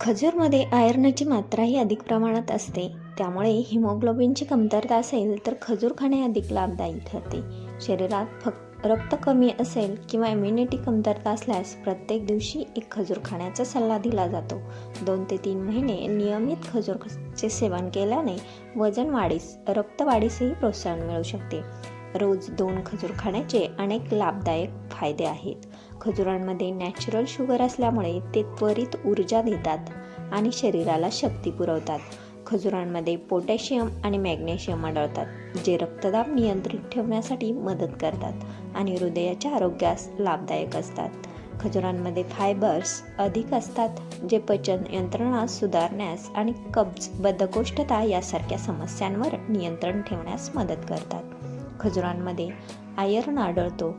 खजूरमध्ये आयर्नची मात्राही अधिक प्रमाणात असते, त्यामुळे हिमोग्लोबिनची कमतरता असेल तर खजूर खाणे अधिक लाभदायी ठरते. शरीरात रक्त कमी असेल किंवा इम्युनिटी कमतरता असल्यास प्रत्येक दिवशी एक खजूर खाण्याचा सल्ला दिला जातो. 2 ते 3 महिने नियमित खजूरचे सेवन केल्याने वजन वाढीस, रक्तवाढीसही प्रोत्साहन मिळू शकते. रोज 2 खजूर खाण्याचे अनेक लाभदायक फायदे आहेत. खजुरांमध्ये नॅचरल शुगर असल्यामुळे ते त्वरित ऊर्जा देतात आणि शरीराला शक्ती पुरवतात. खजुरांमध्ये पोटॅशियम आणि मॅग्नेशियम आढळतात, जे रक्तदाब नियंत्रित ठेवण्यासाठी मदत करतात आणि हृदयाच्या आरोग्यास लाभदायक असतात. खजुरांमध्ये फायबर्स अधिक असतात, जे पचन यंत्रणा सुधारण्यास आणि कब्ज, बद्धकोष्ठता यासारख्या समस्यांवर नियंत्रण ठेवण्यास मदत करतात. खजुरांमध्ये आयर्न आढळतो,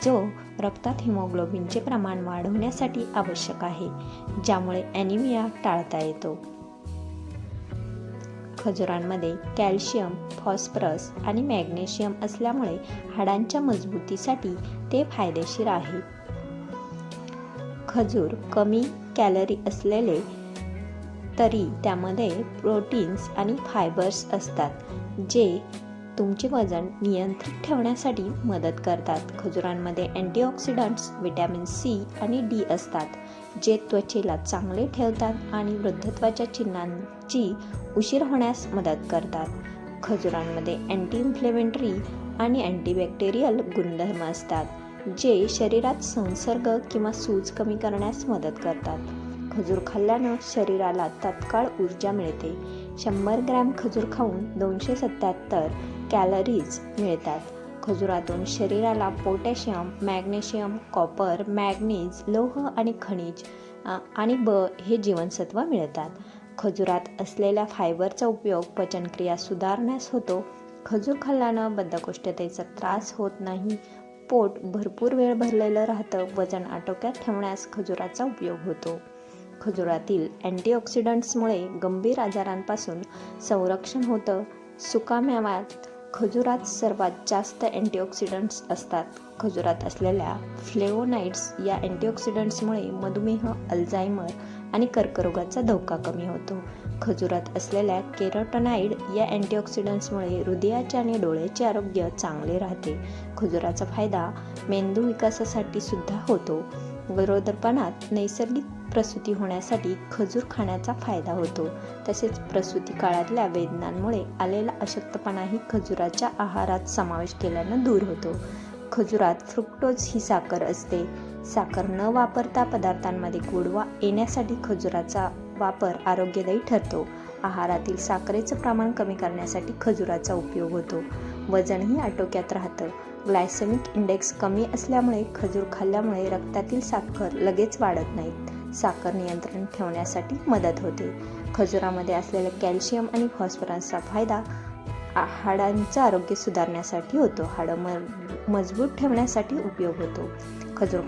जो रक्तात हिमोग्लोबिनचे प्रमाण वाढवण्यासाठी आवश्यक आहे, ज्यामुळे ॲनिमिया टाळता येतो. खजुरांमध्ये कॅल्शियम, फॉस्फरस आणि मॅग्नेशियम असल्यामुळे हाडांच्या मजबूतीसाठी ते फायदेशीर आहे. खजूर कमी कॅलरी असलेले तरी त्यामध्ये प्रोटीन्स आणि फायबर्स असतात, जे तुमचे वजन नियंत्रित ठेवण्यासाठी मदत करतात. खजुरांमध्ये अँटीऑक्सिडंट्स, व्हिटॅमिन सी आणि डी असतात, जे त्वचेला चांगले ठेवतात आणि वृद्धत्वाच्या चिन्हांची उशीर होण्यास मदत करतात. खजुरांमध्ये अँटी इन्फ्लेमेटरी आणि अँटीबॅक्टेरियल गुणधर्म असतात, जे शरीरात संसर्ग किंवा सूज कमी करण्यास मदत करतात. खजूर खाल्ल्यानं शरीराला तत्काळ ऊर्जा मिळते. 100 ग्रॅम खजूर खाऊन 277 कॅलरीज मिळतात. खजुरातून शरीराला पोटॅशियम, मॅग्नेशियम, कॉपर, मॅग्नीज, लोह आणि खनिज आणि ब हे जीवनसत्व मिळतात. खजुरात असलेल्या फायबरचा उपयोग पचनक्रिया सुधारण्यास होतो. खजूर खाल्ल्यानं बद्धकोष्ठतेचा त्रास होत नाही. पोट भरपूर वेळ भरलेलं राहतं. वजन आटोक्यात ठेवण्यास खजुराचा उपयोग होतो. खजुरातील अँटीऑक्सिडंट्समुळे गंभीर आजारांपासून संरक्षण होतं. सुकामेव्यात खजुरात सर्वात जास्त अँटीऑक्सिडंट्स असतात. खजुरात असलेल्या फ्लेवोनाइड्स या अँटीऑक्सिडंट्समुळे मधुमेह, अल्झायमर आणि कर्करोगाचा धोका कमी होतो. खजुरात असलेल्या कॅरोटीनॉइड या अँटीऑक्सिडंट्समुळे हृदयाचे आणि डोळ्याचे आरोग्य चांगले राहते. खजुराचा फायदा मेंदू विकासासाठी सुद्धा होतो. गरोदरपणात नैसर्गिक प्रसूती होण्यासाठी खजूर खाण्याचा फायदा होतो. तसेच प्रसूती काळातल्या वेदनांमुळे आलेला अशक्तपणाही खजुराच्या आहारात समावेश केल्यानं दूर होतो. खजुरात फ्रुक्टोज ही साखर असते. साखर न वापरता पदार्थांमध्ये गोडवा येण्यासाठी खजुराचा वापर आरोग्यदायी ठरतो. आहारातील साखरेचं प्रमाण कमी करण्यासाठी खजुराचा उपयोग होतो. वजनही आटोक्यात राहतं. ग्लायसेमिक इंडेक्स कमी असल्यामुळे खजूर खाल्ल्यामुळे रक्तातील साखर लगेच वाढत नाहीत. साखर नियंत्रण ठेवण्यासाठी मदत होते. खजुरामध्ये असलेल्या कॅल्शियम आणि फॉस्फरसचा फायदा हाडांचं आरोग्य सुधारण्यासाठी होतो. हाडं मजबूत ठेवण्यासाठी उपयोग होतो. खजूर